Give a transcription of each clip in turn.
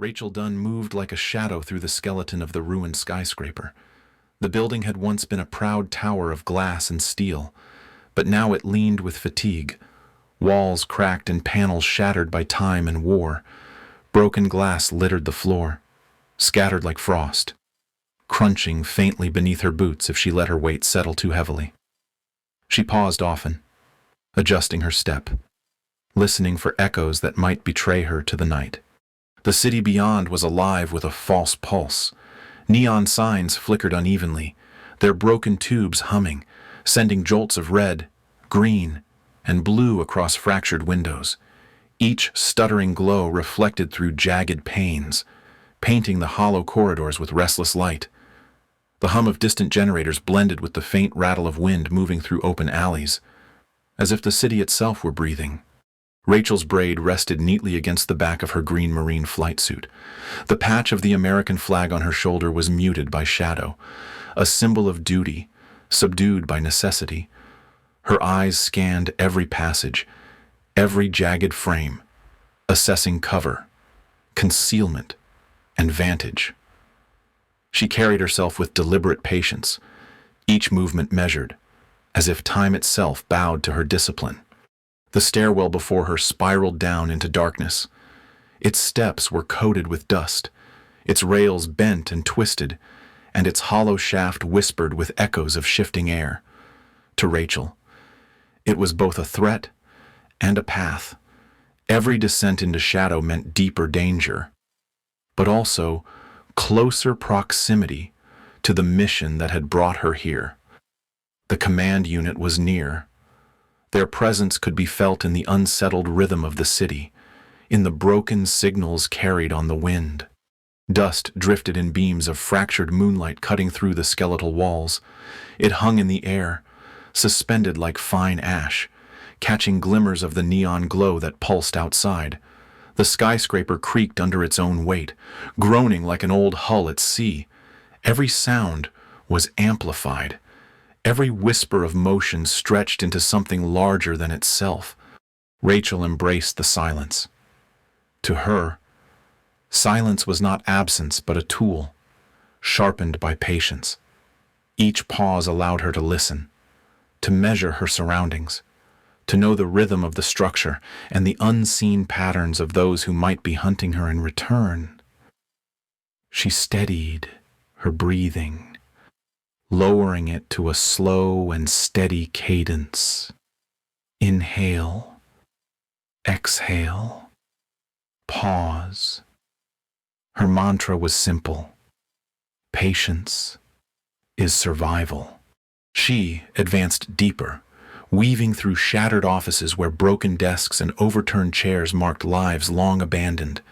Rachel Dunn moved like a shadow through the skeleton of the ruined skyscraper. The building had once been a proud tower of glass and steel, but now it leaned with fatigue, walls cracked and panels shattered by time and war. Broken glass littered the floor, scattered like frost, crunching faintly beneath her boots if she let her weight settle too heavily. She paused often, adjusting her step, listening for echoes that might betray her to the night. The city beyond was alive with a false pulse. Neon signs flickered unevenly, their broken tubes humming, sending jolts of red, green, and blue across fractured windows. Each stuttering glow reflected through jagged panes, painting the hollow corridors with restless light. The hum of distant generators blended with the faint rattle of wind moving through open alleys, as if the city itself were breathing. Rachel's braid rested neatly against the back of her green marine flight suit. The patch of the American flag on her shoulder was muted by shadow, a symbol of duty, subdued by necessity. Her eyes scanned every passage, every jagged frame, assessing cover, concealment, and vantage. She carried herself with deliberate patience, each movement measured, as if time itself bowed to her discipline. The stairwell before her spiraled down into darkness. Its steps were coated with dust, its rails bent and twisted, and its hollow shaft whispered with echoes of shifting air. To Rachel, it was both a threat and a path. Every descent into shadow meant deeper danger, but also closer proximity to the mission that had brought her here. The command unit was near. Their presence could be felt in the unsettled rhythm of the city, in the broken signals carried on the wind. Dust drifted in beams of fractured moonlight cutting through the skeletal walls. It hung in the air, suspended like fine ash, catching glimmers of the neon glow that pulsed outside. The skyscraper creaked under its own weight, groaning like an old hull at sea. Every sound was amplified. Every whisper of motion stretched into something larger than itself. Rachel embraced the silence. To her, silence was not absence but a tool, sharpened by patience. Each pause allowed her to listen, to measure her surroundings, to know the rhythm of the structure and the unseen patterns of those who might be hunting her in return. She steadied her breathing, lowering it to a slow and steady cadence. Inhale, exhale, pause. Her mantra was simple. Patience is survival. She advanced deeper, weaving through shattered offices where broken desks and overturned chairs marked lives long abandoned.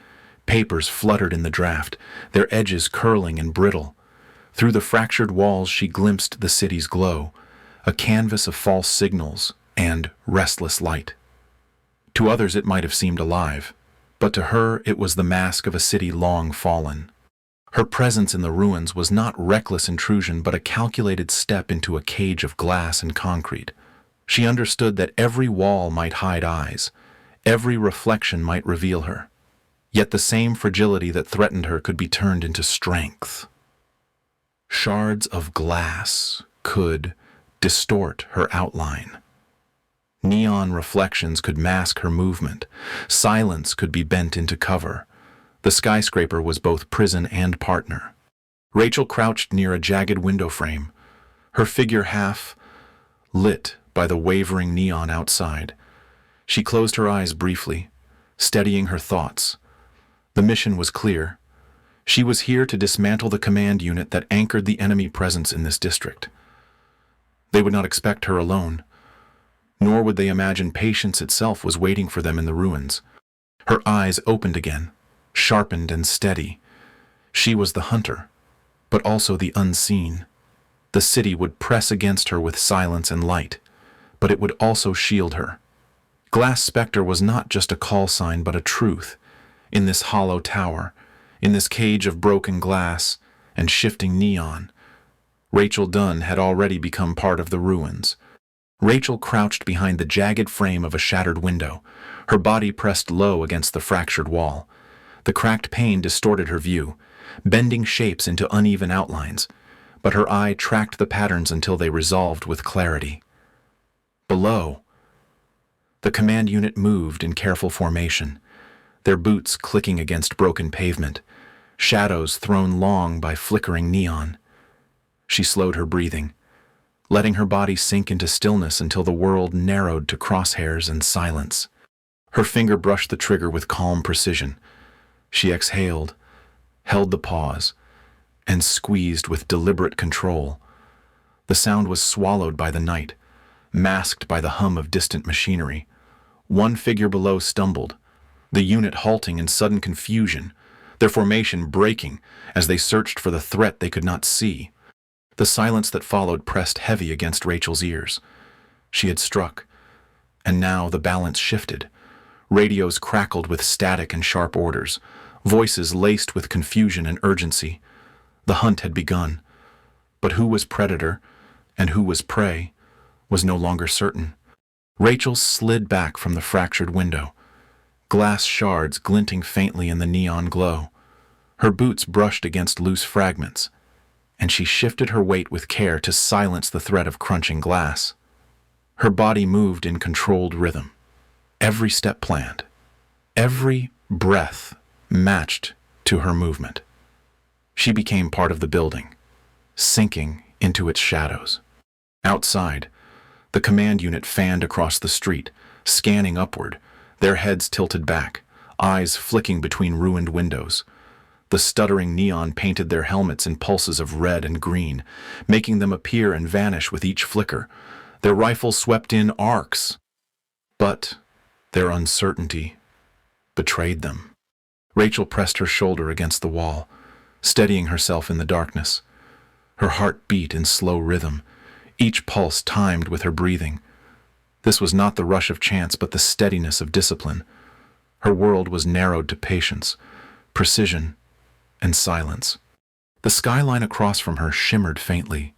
Papers fluttered in the draft, their edges curling and brittle. Through the fractured walls she glimpsed the city's glow, a canvas of false signals and restless light. To others it might have seemed alive, but to her it was the mask of a city long fallen. Her presence in the ruins was not reckless intrusion but a calculated step into a cage of glass and concrete. She understood that every wall might hide eyes, every reflection might reveal her. Yet the same fragility that threatened her could be turned into strength. Shards of glass could distort her outline. Neon reflections could mask her movement. Silence could be bent into cover. The skyscraper was both prison and partner. Rachel crouched near a jagged window frame, her figure half lit by the wavering neon outside. She closed her eyes briefly, steadying her thoughts. The mission was clear. She was here to dismantle the command unit that anchored the enemy presence in this district. They would not expect her alone, nor would they imagine patience itself was waiting for them in the ruins. Her eyes opened again, sharpened and steady. She was the hunter, but also the unseen. The city would press against her with silence and light, but it would also shield her. Glass Spectre was not just a call sign but a truth. In this hollow tower, in this cage of broken glass and shifting neon, Rachel Dunn had already become part of the ruins. Rachel crouched behind the jagged frame of a shattered window, her body pressed low against the fractured wall. The cracked pane distorted her view, bending shapes into uneven outlines, but her eye tracked the patterns until they resolved with clarity. Below, the command unit moved in careful formation, their boots clicking against broken pavement, shadows thrown long by flickering neon. She slowed her breathing, letting her body sink into stillness until the world narrowed to crosshairs and silence. Her finger brushed the trigger with calm precision. She exhaled, held the pause, and squeezed with deliberate control. The sound was swallowed by the night, masked by the hum of distant machinery. One figure below stumbled, the unit halting in sudden confusion, their formation breaking as they searched for the threat they could not see. The silence that followed pressed heavy against Rachel's ears. She had struck, and now the balance shifted. Radios crackled with static and sharp orders, voices laced with confusion and urgency. The hunt had begun, but who was predator and who was prey was no longer certain. Rachel slid back from the fractured window, glass shards glinting faintly in the neon glow. Her boots brushed against loose fragments, and she shifted her weight with care to silence the threat of crunching glass. Her body moved in controlled rhythm, every step planned, every breath matched to her movement. She became part of the building, sinking into its shadows. Outside, the command unit fanned across the street, scanning upward, their heads tilted back, eyes flicking between ruined windows. The stuttering neon painted their helmets in pulses of red and green, making them appear and vanish with each flicker. Their rifles swept in arcs, but their uncertainty betrayed them. Rachel pressed her shoulder against the wall, steadying herself in the darkness. Her heart beat in slow rhythm, each pulse timed with her breathing. This was not the rush of chance, but the steadiness of discipline. Her world was narrowed to patience, precision, and silence. The skyline across from her shimmered faintly,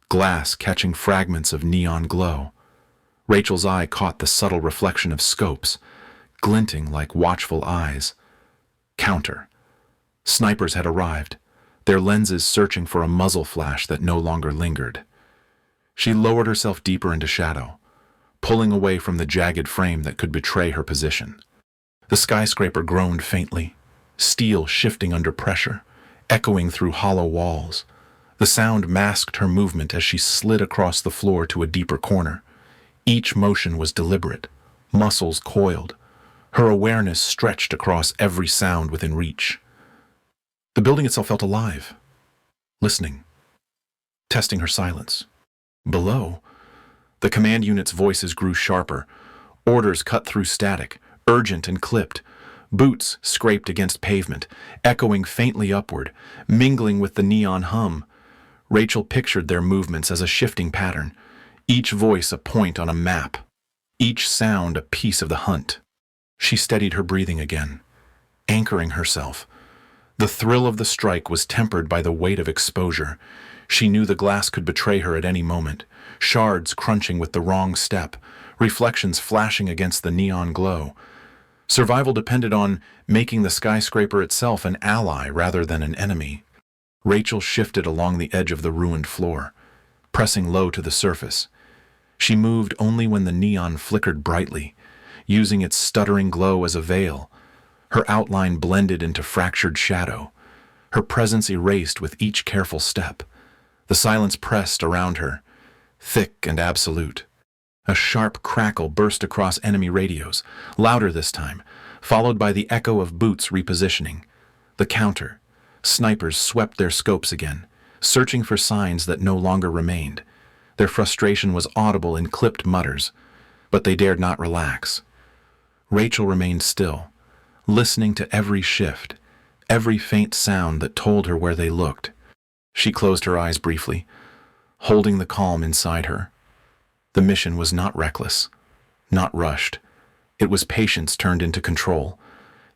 glass catching fragments of neon glow. Rachel's eye caught the subtle reflection of scopes, glinting like watchful eyes. Counter. Snipers had arrived, their lenses searching for a muzzle flash that no longer lingered. She lowered herself deeper into shadow, pulling away from the jagged frame that could betray her position. The skyscraper groaned faintly, steel shifting under pressure, echoing through hollow walls. The sound masked her movement as she slid across the floor to a deeper corner. Each motion was deliberate, muscles coiled, her awareness stretched across every sound within reach. The building itself felt alive, listening, testing her silence. Below, the command unit's voices grew sharper, orders cut through static, urgent and clipped. Boots scraped against pavement, echoing faintly upward, mingling with the neon hum. Rachel pictured their movements as a shifting pattern, each voice a point on a map, each sound a piece of the hunt. She steadied her breathing again, anchoring herself. The thrill of the strike was tempered by the weight of exposure. She knew the glass could betray her at any moment, shards crunching with the wrong step, reflections flashing against the neon glow. Survival depended on making the skyscraper itself an ally rather than an enemy. Rachel shifted along the edge of the ruined floor, pressing low to the surface. She moved only when the neon flickered brightly, using its stuttering glow as a veil. Her outline blended into fractured shadow, her presence erased with each careful step. The silence pressed around her, thick and absolute. A sharp crackle burst across enemy radios, louder this time, followed by the echo of boots repositioning. The counter. Snipers swept their scopes again, searching for signs that no longer remained. Their frustration was audible in clipped mutters, but they dared not relax. Rachel remained still, listening to every shift, every faint sound that told her where they looked. She closed her eyes briefly, holding the calm inside her. The mission was not reckless, not rushed. It was patience turned into control,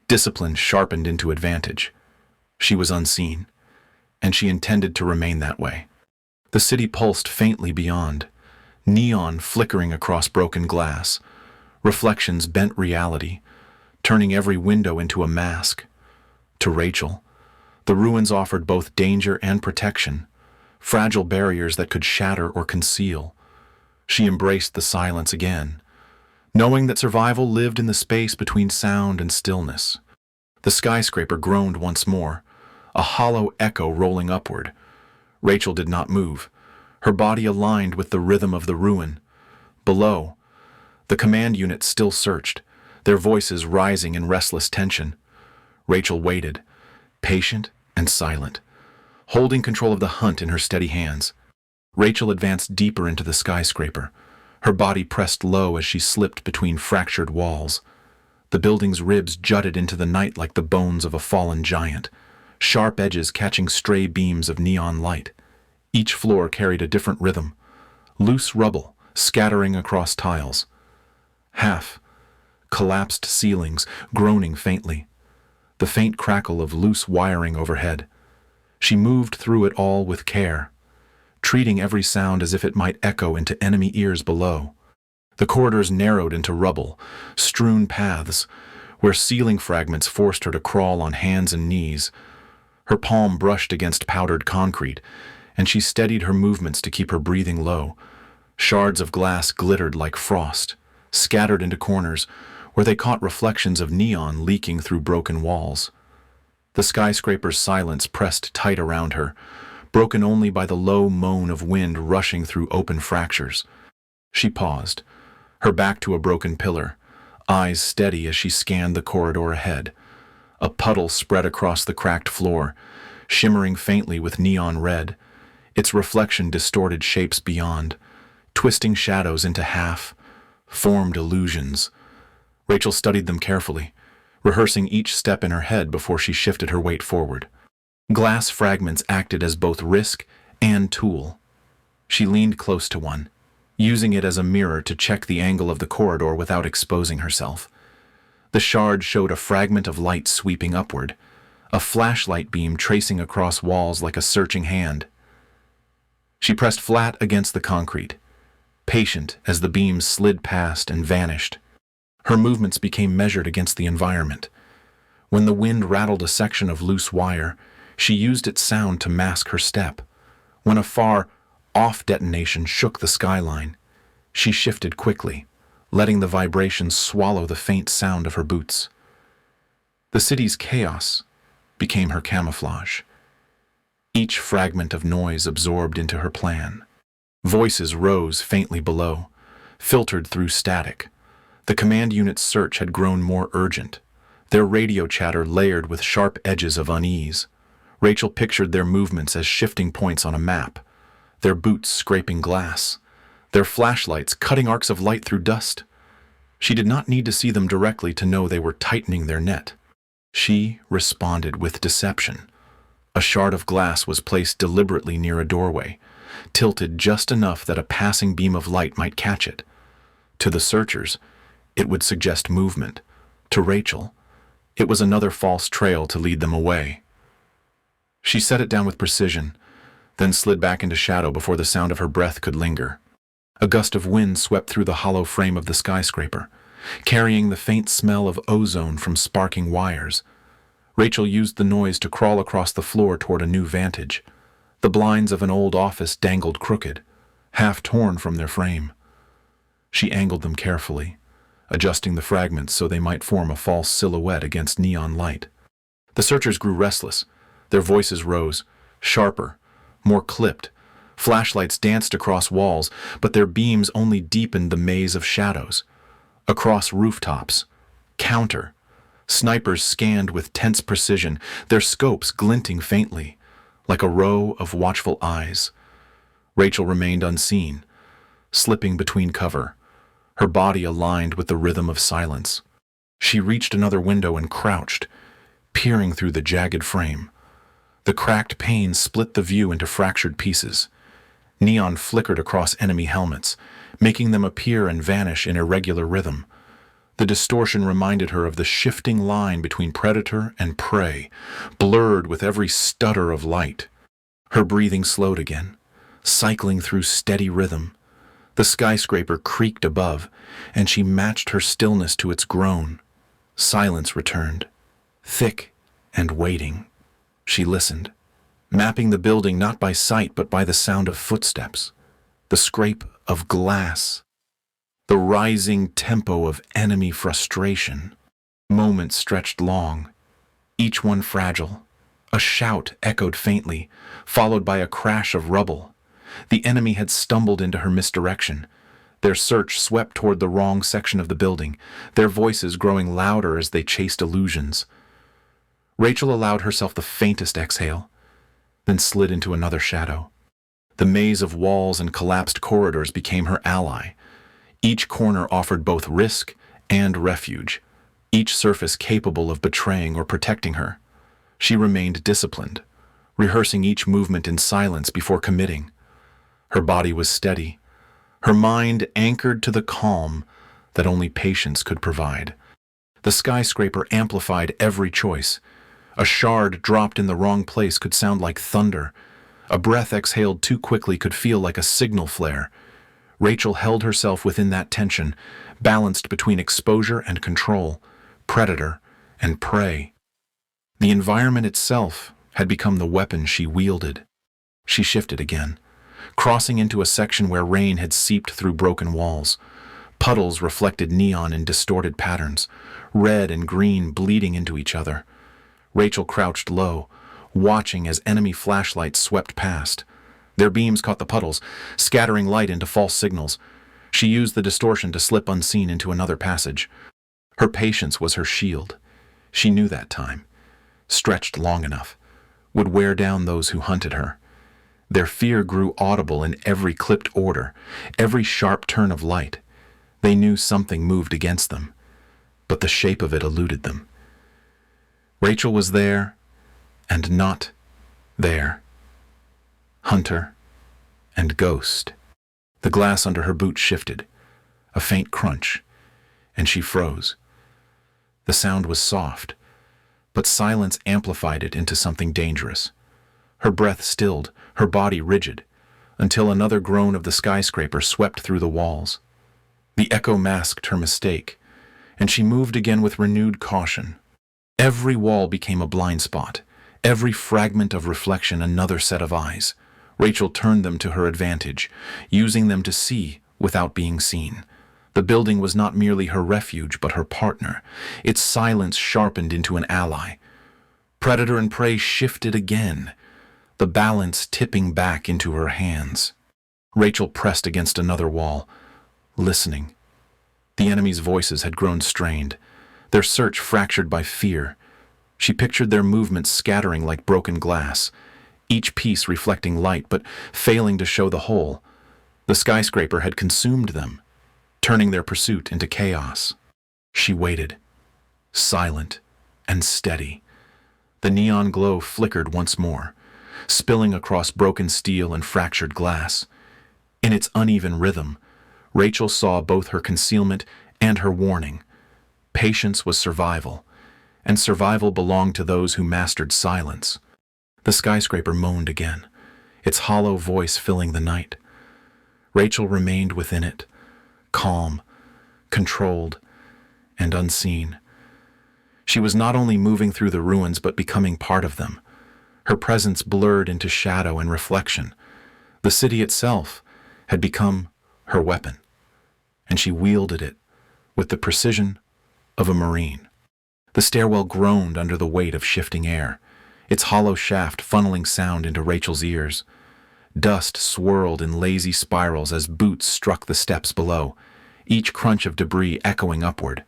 discipline sharpened into advantage. She was unseen, and she intended to remain that way. The city pulsed faintly beyond, neon flickering across broken glass. Reflections bent reality, turning every window into a mask. To Rachel, the ruins offered both danger and protection, fragile barriers that could shatter or conceal. She embraced the silence again, knowing that survival lived in the space between sound and stillness. The skyscraper groaned once more, a hollow echo rolling upward. Rachel did not move, her body aligned with the rhythm of the ruin. Below, the command unit still searched, their voices rising in restless tension. Rachel waited, patient and silent, holding control of the hunt in her steady hands. Rachel advanced deeper into the skyscraper, her body pressed low as she slipped between fractured walls. The building's ribs jutted into the night like the bones of a fallen giant, sharp edges catching stray beams of neon light. Each floor carried a different rhythm, loose rubble scattering across tiles. Half, collapsed ceilings groaning faintly, the faint crackle of loose wiring overhead. She moved through it all with care, treating every sound as if it might echo into enemy ears below. The corridors narrowed into rubble, strewn paths, where ceiling fragments forced her to crawl on hands and knees. Her palm brushed against powdered concrete, and she steadied her movements to keep her breathing low. Shards of glass glittered like frost, scattered into corners, where they caught reflections of neon leaking through broken walls. The skyscraper's silence pressed tight around her, broken only by the low moan of wind rushing through open fractures. She paused, her back to a broken pillar, eyes steady as she scanned the corridor ahead. A puddle spread across the cracked floor, shimmering faintly with neon red. Its reflection distorted shapes beyond, twisting shadows into half-formed illusions. Rachel studied them carefully, rehearsing each step in her head before she shifted her weight forward. Glass fragments acted as both risk and tool. She leaned close to one, using it as a mirror to check the angle of the corridor without exposing herself. The shard showed a fragment of light sweeping upward, a flashlight beam tracing across walls like a searching hand. She pressed flat against the concrete, patient as the beam slid past and vanished. Her movements became measured against the environment. When the wind rattled a section of loose wire, she used its sound to mask her step. When a far-off detonation shook the skyline, she shifted quickly, letting the vibrations swallow the faint sound of her boots. The city's chaos became her camouflage, each fragment of noise absorbed into her plan. Voices rose faintly below, filtered through static. The command unit's search had grown more urgent, their radio chatter layered with sharp edges of unease. Rachel pictured their movements as shifting points on a map, their boots scraping glass, their flashlights cutting arcs of light through dust. She did not need to see them directly to know they were tightening their net. She responded with deception. A shard of glass was placed deliberately near a doorway, tilted just enough that a passing beam of light might catch it. To the searchers, it would suggest movement. To Rachel, it was another false trail to lead them away. She set it down with precision, then slid back into shadow before the sound of her breath could linger. A gust of wind swept through the hollow frame of the skyscraper, carrying the faint smell of ozone from sparking wires. Rachel used the noise to crawl across the floor toward a new vantage. The blinds of an old office dangled crooked, half torn from their frame. She angled them carefully, adjusting the fragments so they might form a false silhouette against neon light. The searchers grew restless. Their voices rose, sharper, more clipped. Flashlights danced across walls, but their beams only deepened the maze of shadows. Across rooftops, counter, snipers scanned with tense precision, their scopes glinting faintly, like a row of watchful eyes. Rachel remained unseen, slipping between cover, her body aligned with the rhythm of silence. She reached another window and crouched, peering through the jagged frame. The cracked pane split the view into fractured pieces. Neon flickered across enemy helmets, making them appear and vanish in irregular rhythm. The distortion reminded her of the shifting line between predator and prey, blurred with every stutter of light. Her breathing slowed again, cycling through steady rhythm. The skyscraper creaked above, and she matched her stillness to its groan. Silence returned, thick and waiting. She listened, mapping the building not by sight but by the sound of footsteps, the scrape of glass, the rising tempo of enemy frustration. Moments stretched long, each one fragile. A shout echoed faintly, followed by a crash of rubble. The enemy had stumbled into her misdirection. Their search swept toward the wrong section of the building, their voices growing louder as they chased illusions. Rachel allowed herself the faintest exhale, then slid into another shadow. The maze of walls and collapsed corridors became her ally. Each corner offered both risk and refuge, each surface capable of betraying or protecting her. She remained disciplined, rehearsing each movement in silence before committing. Her body was steady, her mind anchored to the calm that only patience could provide. The skyscraper amplified every choice. A shard dropped in the wrong place could sound like thunder. A breath exhaled too quickly could feel like a signal flare. Rachel held herself within that tension, balanced between exposure and control, predator and prey. The environment itself had become the weapon she wielded. She shifted again, crossing into a section where rain had seeped through broken walls. Puddles reflected neon in distorted patterns, red and green bleeding into each other. Rachel crouched low, watching as enemy flashlights swept past. Their beams caught the puddles, scattering light into false signals. She used the distortion to slip unseen into another passage. Her patience was her shield. She knew that time, stretched long enough, would wear down those who hunted her. Their fear grew audible in every clipped order, every sharp turn of light. They knew something moved against them, but the shape of it eluded them. Rachel was there and not there. Hunter and ghost. The glass under her boot shifted, a faint crunch, and she froze. The sound was soft, but silence amplified it into something dangerous. Her breath stilled, her body rigid, until another groan of the skyscraper swept through the walls. The echo masked her mistake, and she moved again with renewed caution. Every wall became a blind spot, every fragment of reflection another set of eyes. Rachel turned them to her advantage, using them to see without being seen. The building was not merely her refuge, but her partner. Its silence sharpened into an ally. Predator and prey shifted again, the balance tipping back into her hands. Rachel pressed against another wall, listening. The enemy's voices had grown strained, their search fractured by fear. She pictured their movements scattering like broken glass, each piece reflecting light but failing to show the whole. The skyscraper had consumed them, turning their pursuit into chaos. She waited, silent and steady. The neon glow flickered once more, spilling across broken steel and fractured glass. In its uneven rhythm, Rachel saw both her concealment and her warning. Patience was survival, and survival belonged to those who mastered silence. The skyscraper moaned again, its hollow voice filling the night. Rachel remained within it, calm, controlled, and unseen. She was not only moving through the ruins but becoming part of them. Her presence blurred into shadow and reflection. The city itself had become her weapon, and she wielded it with the precision of a marine. The stairwell groaned under the weight of shifting air, its hollow shaft funneling sound into Rachel's ears. Dust swirled in lazy spirals as boots struck the steps below, each crunch of debris echoing upward.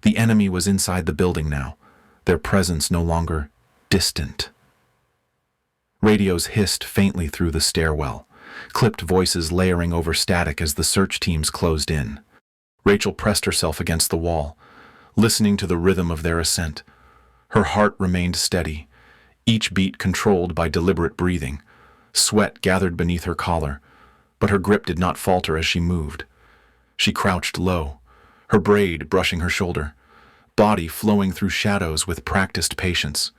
The enemy was inside the building now, their presence no longer distant. Radios hissed faintly through the stairwell, clipped voices layering over static as the search teams closed in. Rachel pressed herself against the wall, listening to the rhythm of their ascent. Her heart remained steady, each beat controlled by deliberate breathing. Sweat gathered beneath her collar, but her grip did not falter as she moved. She crouched low, her braid brushing her shoulder, body flowing through shadows with practiced patience.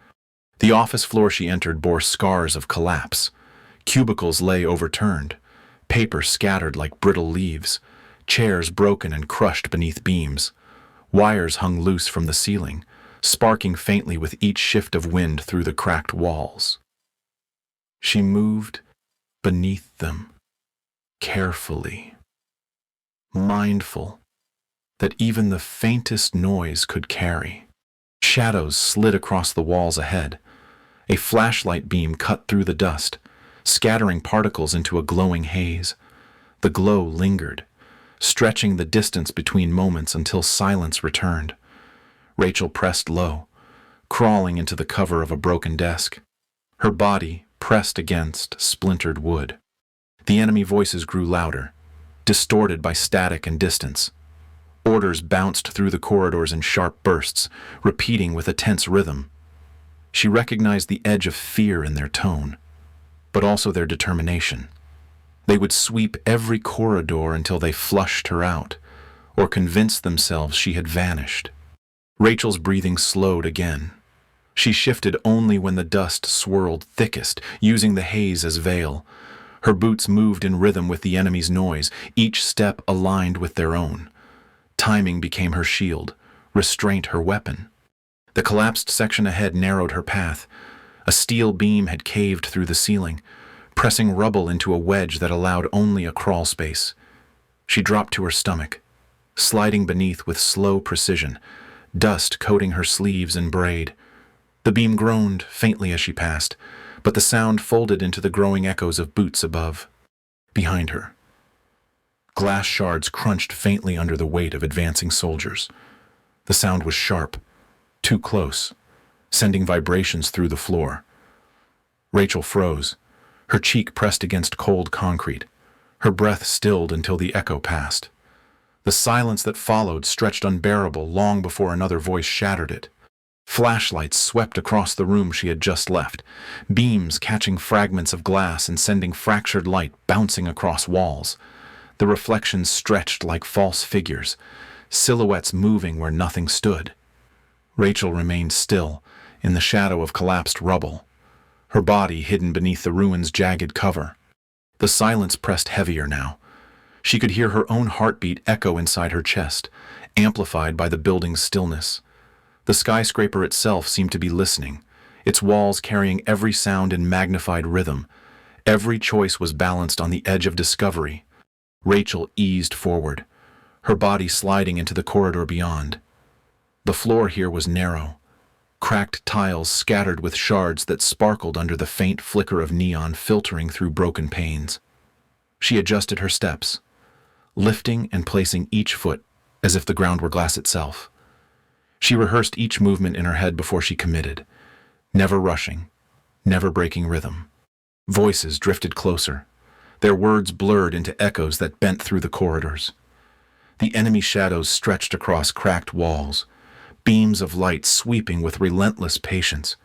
The office floor she entered bore scars of collapse. Cubicles lay overturned, paper scattered like brittle leaves, chairs broken and crushed beneath beams. Wires hung loose from the ceiling, sparking faintly with each shift of wind through the cracked walls. She moved beneath them, carefully, mindful that even the faintest noise could carry. Shadows slid across the walls ahead. A flashlight beam cut through the dust, scattering particles into a glowing haze. The glow lingered, stretching the distance between moments until silence returned. Rachel pressed low, crawling into the cover of a broken desk, her body pressed against splintered wood. The enemy voices grew louder, distorted by static and distance. Orders bounced through the corridors in sharp bursts, repeating with a tense rhythm. She recognized the edge of fear in their tone, but also their determination. They would sweep every corridor until they flushed her out, or convinced themselves she had vanished. Rachel's breathing slowed again. She shifted only when the dust swirled thickest, using the haze as veil. Her boots moved in rhythm with the enemy's noise, each step aligned with their own. Timing became her shield, restraint her weapon. The collapsed section ahead narrowed her path. A steel beam had caved through the ceiling, pressing rubble into a wedge that allowed only a crawl space. She dropped to her stomach, sliding beneath with slow precision, dust coating her sleeves and braid. The beam groaned faintly as she passed, but the sound folded into the growing echoes of boots above. Behind her, glass shards crunched faintly under the weight of advancing soldiers. The sound was sharp, too close, sending vibrations through the floor. Rachel froze, her cheek pressed against cold concrete, her breath stilled until the echo passed. The silence that followed stretched unbearable long before another voice shattered it. Flashlights swept across the room she had just left, beams catching fragments of glass and sending fractured light bouncing across walls. The reflections stretched like false figures, silhouettes moving where nothing stood. Rachel remained still, in the shadow of collapsed rubble, her body hidden beneath the ruin's jagged cover. The silence pressed heavier now. She could hear her own heartbeat echo inside her chest, amplified by the building's stillness. The skyscraper itself seemed to be listening, its walls carrying every sound in magnified rhythm. Every choice was balanced on the edge of discovery. Rachel eased forward, her body sliding into the corridor beyond. The floor here was narrow, cracked tiles scattered with shards that sparkled under the faint flicker of neon filtering through broken panes. She adjusted her steps, lifting and placing each foot as if the ground were glass itself. She rehearsed each movement in her head before she committed, never rushing, never breaking rhythm. Voices drifted closer, their words blurred into echoes that bent through the corridors. The enemy shadows stretched across cracked walls, beams of light sweeping with relentless patience.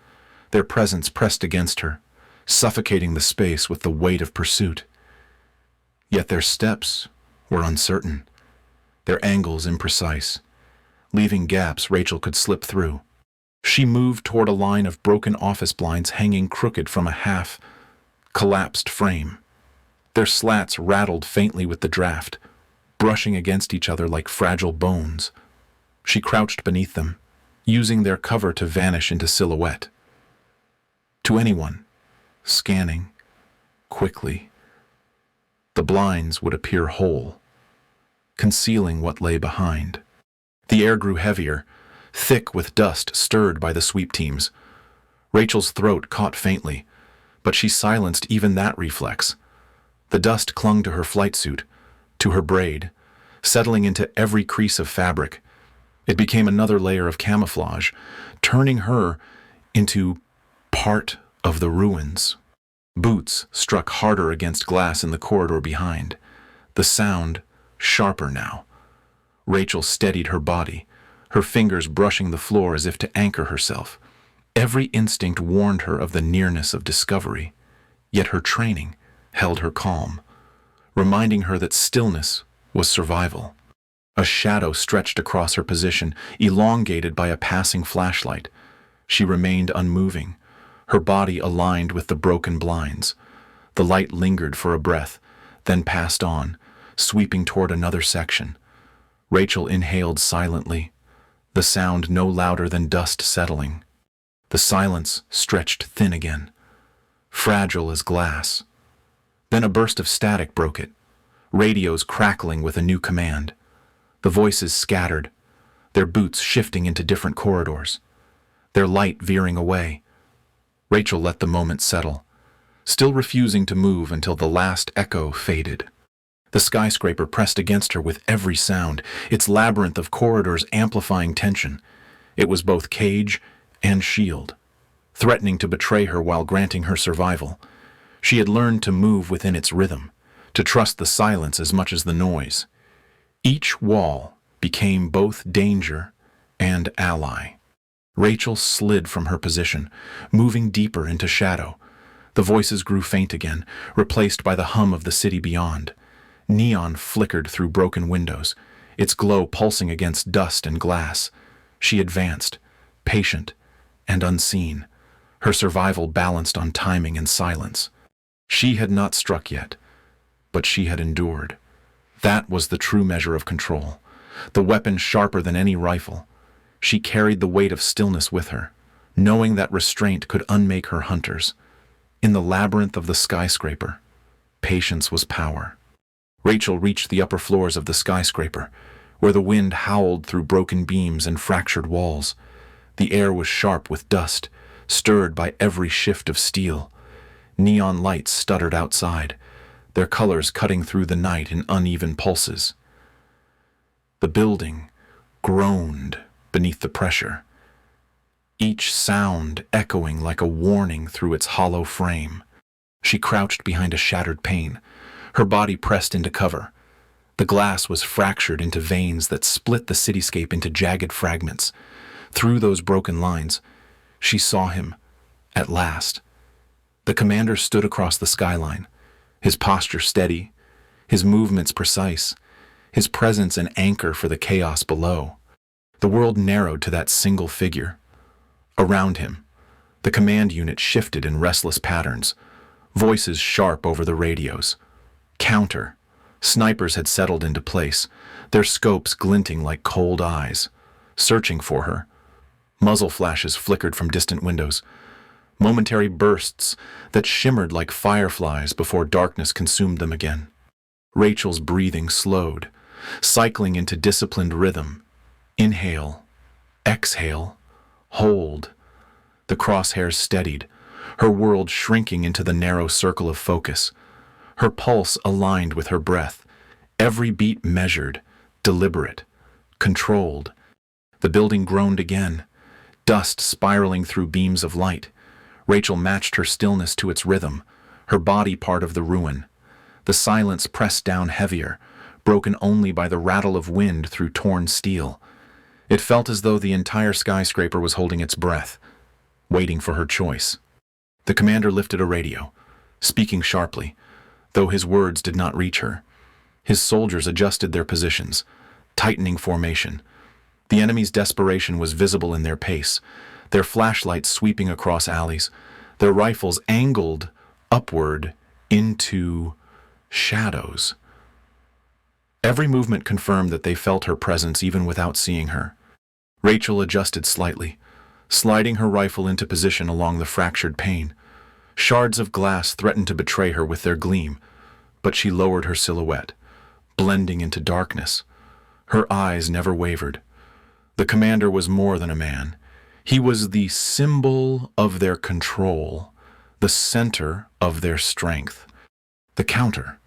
Their presence pressed against her, suffocating the space with the weight of pursuit. Yet their steps were uncertain, their angles imprecise, leaving gaps Rachel could slip through. She moved toward a line of broken office blinds hanging crooked from a half-collapsed frame. Their slats rattled faintly with the draft, brushing against each other like fragile bones. She crouched beneath them, using their cover to vanish into silhouette. To anyone, scanning, quickly, the blinds would appear whole, concealing what lay behind. The air grew heavier, thick with dust stirred by the sweep teams. Rachel's throat caught faintly, but she silenced even that reflex. The dust clung to her flight suit, to her braid, settling into every crease of fabric. It became another layer of camouflage, turning her into part of the ruins. Boots struck harder against glass in the corridor behind, the sound sharper now. Rachel steadied her body, her fingers brushing the floor as if to anchor herself. Every instinct warned her of the nearness of discovery, yet her training held her calm, reminding her that stillness was survival. A shadow stretched across her position, elongated by a passing flashlight. She remained unmoving, her body aligned with the broken blinds. The light lingered for a breath, then passed on, sweeping toward another section. Rachel inhaled silently, the sound no louder than dust settling. The silence stretched thin again, fragile as glass. Then a burst of static broke it, radios crackling with a new command. The voices scattered, their boots shifting into different corridors, their light veering away. Rachel let the moment settle, still refusing to move until the last echo faded. The skyscraper pressed against her with every sound, its labyrinth of corridors amplifying tension. It was both cage and shield, threatening to betray her while granting her survival. She had learned to move within its rhythm, to trust the silence as much as the noise. Each wall became both danger and ally. Rachel slid from her position, moving deeper into shadow. The voices grew faint again, replaced by the hum of the city beyond. Neon flickered through broken windows, its glow pulsing against dust and glass. She advanced, patient and unseen, her survival balanced on timing and silence. She had not struck yet, but she had endured. That was the true measure of control, the weapon sharper than any rifle. She carried the weight of stillness with her, knowing that restraint could unmake her hunters. In the labyrinth of the skyscraper, patience was power. Rachel reached the upper floors of the skyscraper, where the wind howled through broken beams and fractured walls. The air was sharp with dust, stirred by every shift of steel. Neon lights stuttered outside, their colors cutting through the night in uneven pulses. The building groaned beneath the pressure, each sound echoing like a warning through its hollow frame. She crouched behind a shattered pane, her body pressed into cover. The glass was fractured into veins that split the cityscape into jagged fragments. Through those broken lines, she saw him, at last. The commander stood across the skyline, his posture steady, his movements precise, his presence an anchor for the chaos below. The world narrowed to that single figure. Around him, the command unit shifted in restless patterns, voices sharp over the radios. Counter. Snipers had settled into place, their scopes glinting like cold eyes, searching for her. Muzzle flashes flickered from distant windows, momentary bursts that shimmered like fireflies before darkness consumed them again. Rachel's breathing slowed, cycling into disciplined rhythm. Inhale, exhale, hold. The crosshairs steadied, her world shrinking into the narrow circle of focus. Her pulse aligned with her breath, every beat measured, deliberate, controlled. The building groaned again, dust spiraling through beams of light. Rachel matched her stillness to its rhythm, her body part of the ruin. The silence pressed down heavier, broken only by the rattle of wind through torn steel. It felt as though the entire skyscraper was holding its breath, waiting for her choice. The commander lifted a radio, speaking sharply, though his words did not reach her. His soldiers adjusted their positions, tightening formation. The enemy's desperation was visible in their pace, their flashlights sweeping across alleys, their rifles angled upward into shadows. Every movement confirmed that they felt her presence even without seeing her. Rachel adjusted slightly, sliding her rifle into position along the fractured pane. Shards of glass threatened to betray her with their gleam, but she lowered her silhouette, blending into darkness. Her eyes never wavered. The commander was more than a man. He was the symbol of their control, the center of their strength. The counter.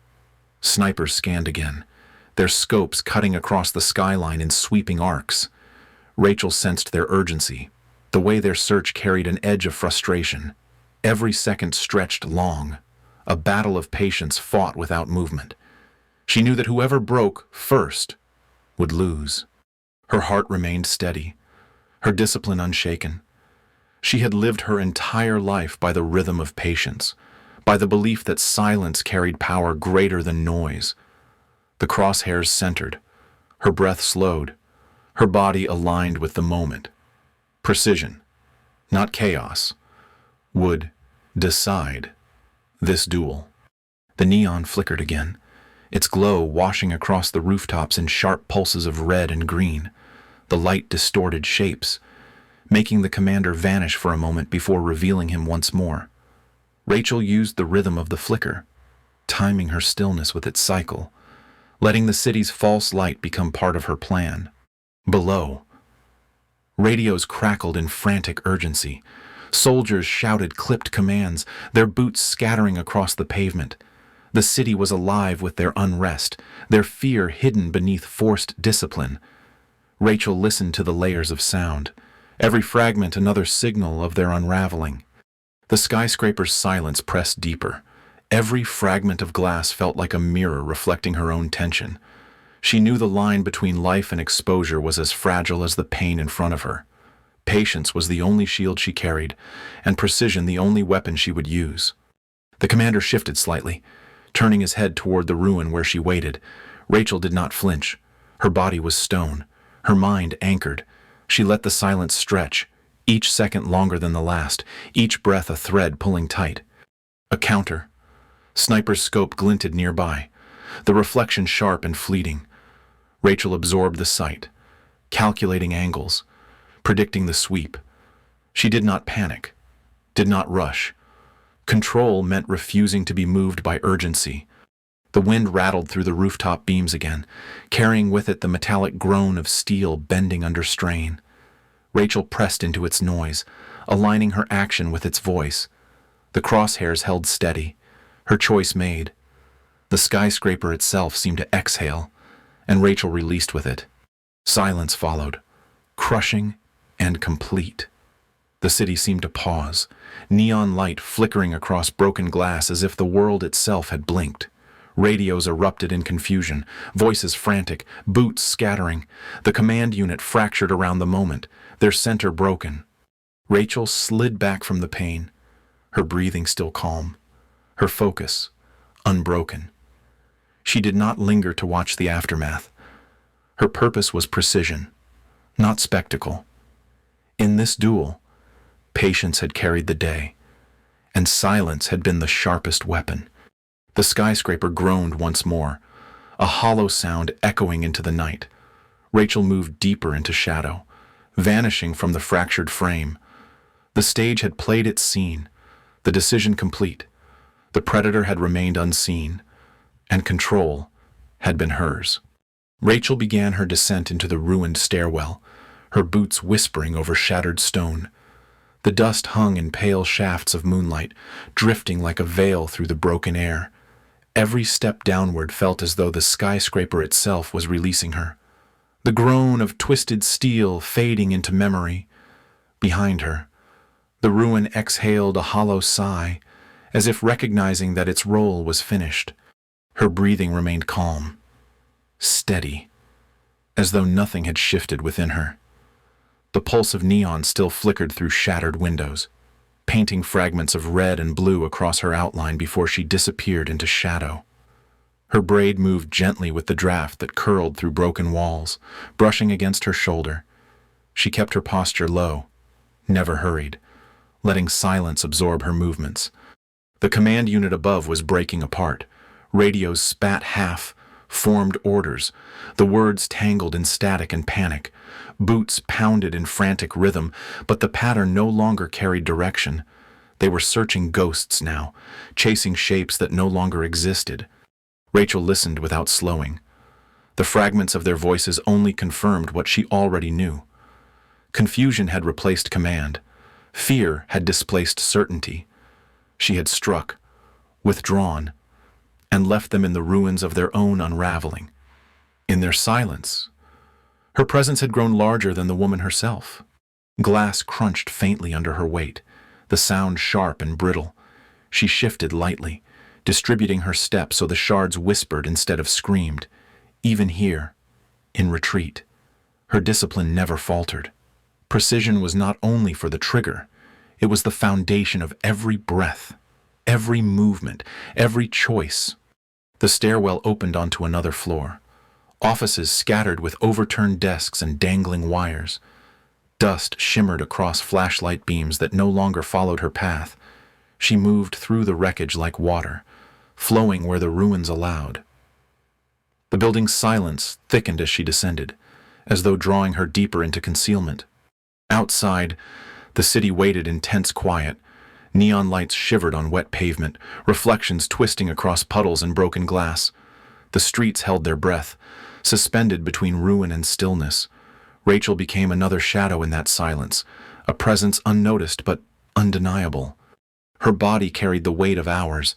Snipers scanned again, their scopes cutting across the skyline in sweeping arcs. Rachel sensed their urgency, the way their search carried an edge of frustration. Every second stretched long, a battle of patience fought without movement. She knew that whoever broke first would lose. Her heart remained steady, her discipline unshaken. She had lived her entire life by the rhythm of patience, by the belief that silence carried power greater than noise. The crosshairs centered, her breath slowed, her body aligned with the moment. Precision, not chaos, would decide this duel. The neon flickered again, its glow washing across the rooftops in sharp pulses of red and green. The light distorted shapes, making the commander vanish for a moment before revealing him once more. Rachel used the rhythm of the flicker, timing her stillness with its cycle, letting the city's false light become part of her plan. Below, radios crackled in frantic urgency. Soldiers shouted clipped commands, their boots scattering across the pavement. The city was alive with their unrest, their fear hidden beneath forced discipline. Rachel listened to the layers of sound, every fragment another signal of their unraveling. The skyscraper's silence pressed deeper. Every fragment of glass felt like a mirror reflecting her own tension. She knew the line between life and exposure was as fragile as the pain in front of her. Patience was the only shield she carried, and precision the only weapon she would use. The commander shifted slightly, turning his head toward the ruin where she waited. Rachel did not flinch. Her body was stone, her mind anchored. She let the silence stretch, each second longer than the last, each breath a thread pulling tight. A counter. Sniper's scope glinted nearby, the reflection sharp and fleeting. Rachel absorbed the sight, calculating angles, predicting the sweep. She did not panic, did not rush. Control meant refusing to be moved by urgency. The wind rattled through the rooftop beams again, carrying with it the metallic groan of steel bending under strain. Rachel pressed into its noise, aligning her action with its voice. The crosshairs held steady, her choice made. The skyscraper itself seemed to exhale, and Rachel released with it. Silence followed, crushing and complete. The city seemed to pause, neon light flickering across broken glass as if the world itself had blinked. Radios erupted in confusion, voices frantic, boots scattering. The command unit fractured around the moment, their center broken. Rachel slid back from the pain, her breathing still calm, her focus unbroken. She did not linger to watch the aftermath. Her purpose was precision, not spectacle. In this duel, patience had carried the day, and silence had been the sharpest weapon. The skyscraper groaned once more, a hollow sound echoing into the night. Rachel moved deeper into shadow, vanishing from the fractured frame. The stage had played its scene, the decision complete. The predator had remained unseen, and control had been hers. Rachel began her descent into the ruined stairwell, her boots whispering over shattered stone. The dust hung in pale shafts of moonlight, drifting like a veil through the broken air. Every step downward felt as though the skyscraper itself was releasing her. The groan of twisted steel fading into memory. Behind her, the ruin exhaled a hollow sigh, as if recognizing that its role was finished. Her breathing remained calm, steady, as though nothing had shifted within her. The pulse of neon still flickered through shattered windows, painting fragments of red and blue across her outline before she disappeared into shadow. Her braid moved gently with the draft that curled through broken walls, brushing against her shoulder. She kept her posture low, never hurried, letting silence absorb her movements. The command unit above was breaking apart. Radios spat half, formed orders. The words tangled in static and panic. Boots pounded in frantic rhythm, but the pattern no longer carried direction. They were searching ghosts now, chasing shapes that no longer existed. Rachel listened without slowing. The fragments of their voices only confirmed what she already knew. Confusion had replaced command. Fear had displaced certainty. She had struck, withdrawn, and left them in the ruins of their own unraveling. In their silence, her presence had grown larger than the woman herself. Glass crunched faintly under her weight, the sound sharp and brittle. She shifted lightly, distributing her step so the shards whispered instead of screamed. Even here, in retreat, her discipline never faltered. Precision was not only for the trigger, it was the foundation of every breath, every movement, every choice. The stairwell opened onto another floor. Offices scattered with overturned desks and dangling wires. Dust shimmered across flashlight beams that no longer followed her path. She moved through the wreckage like water, flowing where the ruins allowed. The building's silence thickened as she descended, as though drawing her deeper into concealment. Outside, the city waited in tense quiet. Neon lights shivered on wet pavement, reflections twisting across puddles and broken glass. The streets held their breath, suspended between ruin and stillness. Rachel became another shadow in that silence, a presence unnoticed but undeniable. Her body carried the weight of hours,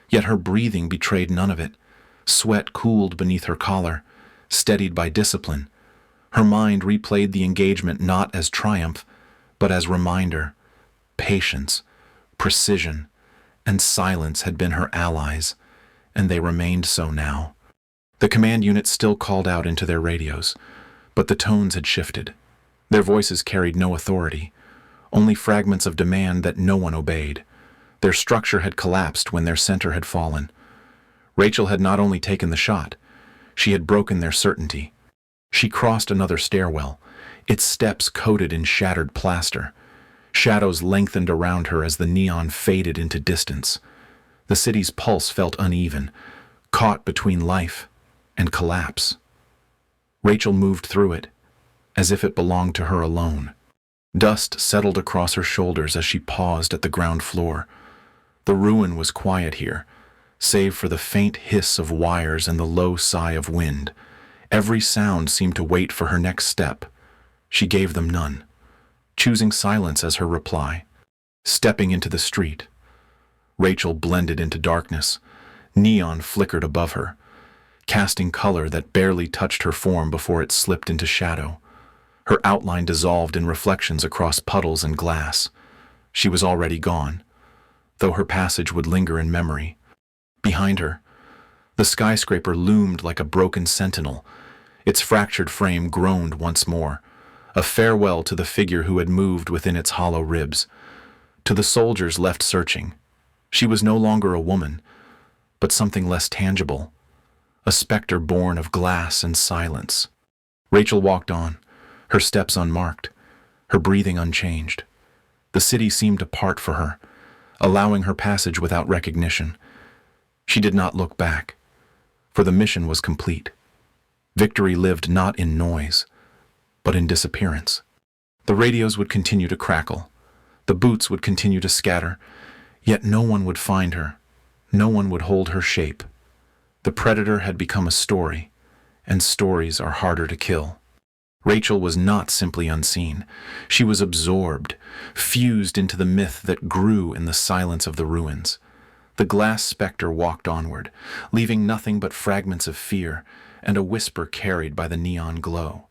yet her breathing betrayed none of it. Sweat cooled beneath her collar, steadied by discipline. Her mind replayed the engagement not as triumph, but as reminder. Patience, precision, and silence had been her allies, and they remained so now. The command unit still called out into their radios, but the tones had shifted. Their voices carried no authority, only fragments of demand that no one obeyed. Their structure had collapsed when their center had fallen. Rachel had not only taken the shot, she had broken their certainty. She crossed another stairwell, its steps coated in shattered plaster. Shadows lengthened around her as the neon faded into distance. The city's pulse felt uneven, caught between life and collapse. Rachel moved through it, as if it belonged to her alone. Dust settled across her shoulders as she paused at the ground floor. The ruin was quiet here, save for the faint hiss of wires and the low sigh of wind. Every sound seemed to wait for her next step. She gave them none, choosing silence as her reply. Stepping into the street, Rachel blended into darkness. Neon flickered above her, casting color that barely touched her form before it slipped into shadow. Her outline dissolved in reflections across puddles and glass. She was already gone, though her passage would linger in memory. Behind her, the skyscraper loomed like a broken sentinel. Its fractured frame groaned once more, a farewell to the figure who had moved within its hollow ribs. To the soldiers left searching, she was no longer a woman, but something less tangible, a specter born of glass and silence. Rachel walked on, her steps unmarked, her breathing unchanged. The city seemed to part for her, allowing her passage without recognition. She did not look back, for the mission was complete. Victory lived not in noise, but in disappearance. The radios would continue to crackle, the boots would continue to scatter, yet no one would find her, no one would hold her shape. The predator had become a story, and stories are harder to kill. Rachel was not simply unseen. She was absorbed, fused into the myth that grew in the silence of the ruins. The glass specter walked onward, leaving nothing but fragments of fear and a whisper carried by the neon glow.